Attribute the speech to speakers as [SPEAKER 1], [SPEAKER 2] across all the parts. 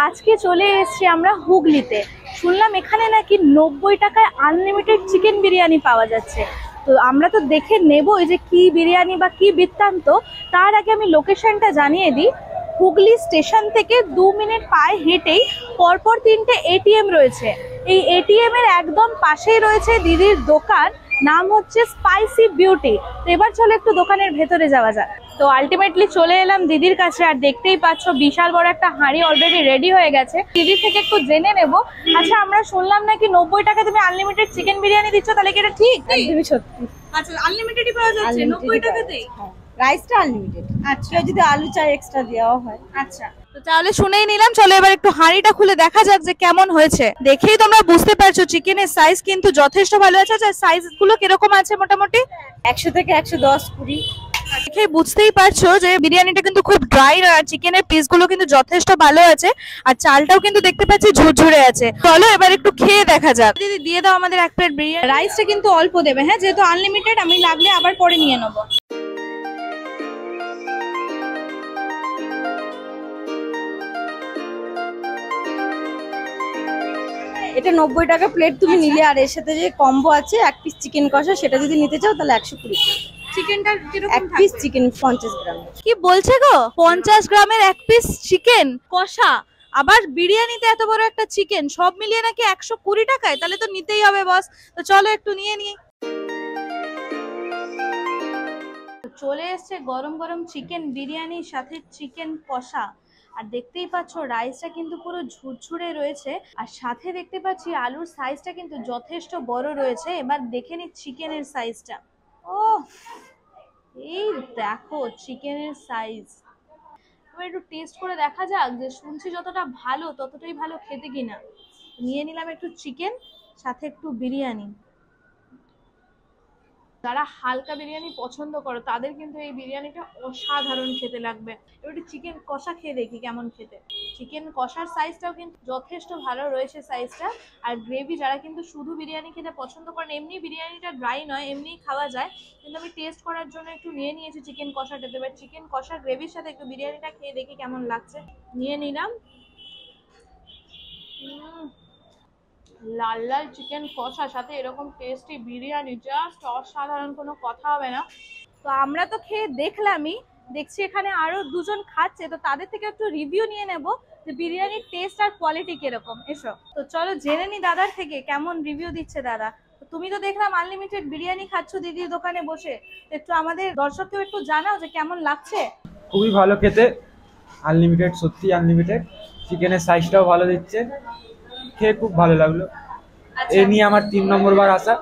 [SPEAKER 1] আজকে চলে এসেছি আমরা হুগলিতে। শুনলাম এখানে নাকি 90 টাকায় আনলিমিটেড চিকেন বিরিয়ানি পাওয়া যাচ্ছে। তো আমরা তো দেখে নেবই যে কি বিরিয়ানি বা কি বৃত্তান্ত। তার আগে আমি লোকেশনটা জানিয়ে দিই। হুগলি স্টেশন থেকে 2 মিনিট পায়ে হেঁটেই পরপর 3টে এটিএম রয়েছে। এই এটিএম এর একদম পাশেই রয়েছে দিদির দোকান, নাম হচ্ছে স্পাইসি বিউটি। তো এবার চলো একটু দোকানের ভেতরে যাওয়া যাক। তো আলটিমেটলি চলে এলাম দিদির কাছে, আর দেখতেই পাচ্ছ বিশাল বড় একটা হাঁড়ি অলরেডি রেডি হয়ে গেছে। দিদির থেকে একটু জেনে নেব। আচ্ছা, আমরা শুনলাম নাকি 90 টাকা তুমি আনলিমিটেড চিকেন বিরিয়ানি দিচ্ছ, তাহলে কি এটা ঠিক?
[SPEAKER 2] একদমই সত্যি।
[SPEAKER 1] আচ্ছা, আনলিমিটেডই পাওয়া যাচ্ছে 90 টাকাতেই?
[SPEAKER 2] রাইসটা আনলিমিটেড। আচ্ছা, যদি আলু চাই এক্সট্রা দেওয়া হয়।
[SPEAKER 1] আচ্ছা, তো তাহলে শুনেই নিলাম। চলো এবার একটু হাঁড়িটা খুলে দেখা যাক যে কেমন হয়েছে। দেখেই তোমরা বুঝতে পারছো চিকেনের সাইজ কিন্তু যথেষ্ট ভালো আছে। আচ্ছা, সাইজ গুলো কিরকম আছে মোটামুটি?
[SPEAKER 2] 100 থেকে 110, 20।
[SPEAKER 1] দেখেই বুঝতেই পারছো যে বিরিয়ানিটা কিন্তু খুব ড্রাই, আর চিকেনের পিস গুলো কিন্তু যথেষ্ট ভালো আছে, আর চালটাও কিন্তু দেখতে পাচ্ছি ঝুরঝুরে আছে। চলো এবার একটু খেয়ে দেখা যাক। দিদি দিয়ে দাও আমাদের এক প্লেট বিরিয়ানি। রাইসটা কিন্তু অল্প দেবে, হ্যাঁ, যেহেতু আনলিমিটেড। আমি লাগলে আবার পরে নিয়ে নেবো।
[SPEAKER 2] এটা 90 টাকা প্লেট তুমি নিলে, আর এর সাথে যে কম্বো আছে এক পিস চিকেন কষা, সেটা যদি নিতে চাও তাহলে 120 টাকা।
[SPEAKER 1] চিকেনটা কিরকম?
[SPEAKER 2] এক পিস চিকেন 50 গ্রাম।
[SPEAKER 1] কি বলছে গো, 50 গ্রামের এক পিস চিকেন কষা, আবার বিরিয়ানিতে এত বড় একটা চিকেন, সব মিলিয়ে নাকি 120 টাকায়? তাহলে তো নিতেই হবে বস। তো চলো একটু নিয়ে নিই। চলে এসছে গরম গরম চিকেন বিরিয়ানির সাথে চিকেন কষা, আর দেখতেই পাচ্ছ রাইসটা কিন্তু পুরো ঝুরঝুরে রয়েছে, আর সাথে দেখতে পাচ্ছি আলুর সাইজটা কিন্তু যথেষ্ট বড় রয়েছে। এবার দেখে নি চিকেনের সাইজটা। ও, এই দেখো চিকেনের সাইজ। এবার একটু টেস্ট করে দেখা যাক, যে শুনছি যতটা ভালো ততটাই ভালো খেতে কিনা। নিয়ে নিলাম একটু চিকেন, সাথে একটু বিরিয়ানি। যারা হালকা বিরিয়ানি পছন্দ করো তাদের কিন্তু এই বিরিয়ানিটা অসাধারণ খেতে লাগবে। এবার একটু চিকেন কষা খেয়ে দেখি কেমন খেতে। চিকেন কষার সাইজটাও কিন্তু যথেষ্ট ভালো রয়েছে সাইজটা। আর গ্রেভি, যারা কিন্তু শুধু বিরিয়ানি খেতে পছন্দ করেন, এমনি বিরিয়ানিটা ড্রাই নয়, এমনি খাওয়া যায়, কিন্তু আমি টেস্ট করার জন্য একটু নিয়ে নিয়েছি চিকেন কষাটা। এবার চিকেন কষার গ্রেভির সাথে একটু বিরিয়ানিটা খেয়ে দেখি কেমন লাগছে। নিয়ে নিলাম। লাল লাল চিকেন কষার সাথে এরকম টেস্টি বিরিয়ানি, জাস্ট অসাধারণ, কোনো কথা হবে না। তো আমরা তো খেয়ে দেখলামই, দেখছি এখানে আরো দুজন খাচ্ছে, তো তাদের থেকে একটু রিভিউ নিয়ে নেব যে বিরিয়ানির টেস্ট আর কোয়ালিটি কিরকম। এসো তো চলো জেনে নি দাদার থেকে কেমন রিভিউ দিচ্ছে দাদা। তুমি তো দেখলাম আনলিমিটেড বিরিয়ানি খাচ্ছ দিদির দোকানে বসে, একটু আমাদের দর্শককেও একটু জানাও যে কেমন লাগছে।
[SPEAKER 3] খুবই ভালো খেতে, আনলিমিটেড, সত্যি আনলিমিটেড। চিকেনের সাইজটাও ভালো দিচ্ছে, খেয়ে খুব ভালো লাগলো। এই নিয়ে আমার 3 নম্বর বার আসা।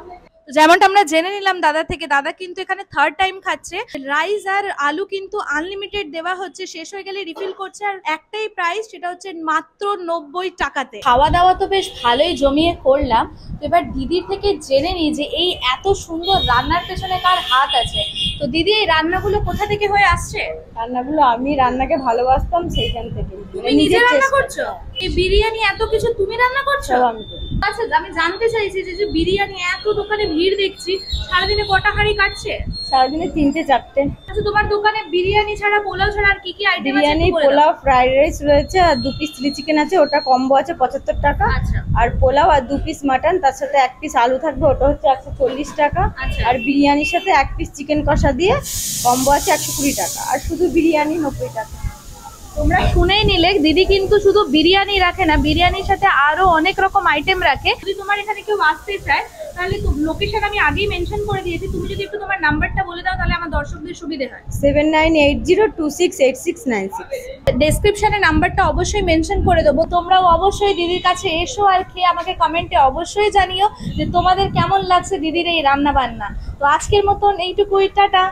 [SPEAKER 1] যেমনটা আমরা জেনে নিলাম দাদা থেকে, দাদা কিন্তু এখানে 3rd টাইম খাচ্ছে। রাইস আর আলু কিন্তু আনলিমিটেড দেওয়া হচ্ছে, শেষ হয়ে গেলে রিফিল করছে, আর একটাই প্রাইস, সেটা হচ্ছে মাত্র 90 টাকাতে। খাওয়া দাওয়া তো বেশ ভালোই জমিয়ে করলাম। তো এবার দিদির থেকে জেনে নিই যে এই এত সুন্দর রান্নার পেছনে কার হাত আছে। তো দিদি, এই রান্নাগুলো কোথা থেকে হয়ে আসছে?
[SPEAKER 2] রান্নাগুলো আমি রান্নাকে ভালোবাসতাম, সেইখান থেকে।
[SPEAKER 1] তুমি নিজে রান্না করছো? এই বিরিয়ানি এত কিছু তুমি রান্না করছো?
[SPEAKER 2] আমি করি।
[SPEAKER 1] আচ্ছা, আমি জানতে চাইছি যে বিরিয়ানি এত দোকানে ভিড় দেখছি, সারাদিনে কটা হাঁড়ি কাটছে?
[SPEAKER 2] সারাদিনে 3টে 4টে।
[SPEAKER 1] আচ্ছা, তোমার দোকানে বিরিয়ানি ছাড়া, পোলাও ছাড়া আর কি কি আইটেম আছে?
[SPEAKER 2] বিরিয়ানি, পোলাও, ফ্রাইড রাইস রয়েছে, আর 2 পিস চিলি চিকেন আছে, ওটা কম্বো আছে 75 টাকা।
[SPEAKER 1] আচ্ছা।
[SPEAKER 2] আর পোলাও আর 2 পিস মাটন, তার সাথে 1 পিস আলু থাকবে, ওটা হচ্ছে 140 টাকা।
[SPEAKER 1] আচ্ছা।
[SPEAKER 2] আর বিরিয়ানির সাথে 1 পিস চিকেন কষা দিয়ে কম্বো আছে 120 টাকা। আর শুধু বিরিয়ানি 90 টাকা।
[SPEAKER 1] তোমরা শুনেই নিলে, দিদি কিন্তু শুধু বিরিয়ানি রাখে না, বিরিয়ানির সাথে আরো অনেক রকম আইটেম রাখে। যদি তোমার এখানে কেউ আসতে চায় তাহলে লোকেশন আমি আগেই মেনশন করে দিয়েছি, তুমি যদি একটু তোমার নাম্বারটা বলে দাও তাহলে আমার দর্শকদের সুবিধা হয়।
[SPEAKER 2] 7980268696।
[SPEAKER 1] ডেসক্রিপশনে নাম্বারটা অবশ্যই মেনশন করে দেবো। তোমরাও অবশ্যই দিদির কাছে এসো, আর খেয়ে আমাকে কমেন্টে অবশ্যই জানিও যে তোমাদের কেমন লাগছে দিদির এই রান্না বান্না। তো আজকের মতন এইটুকুই, টাটা।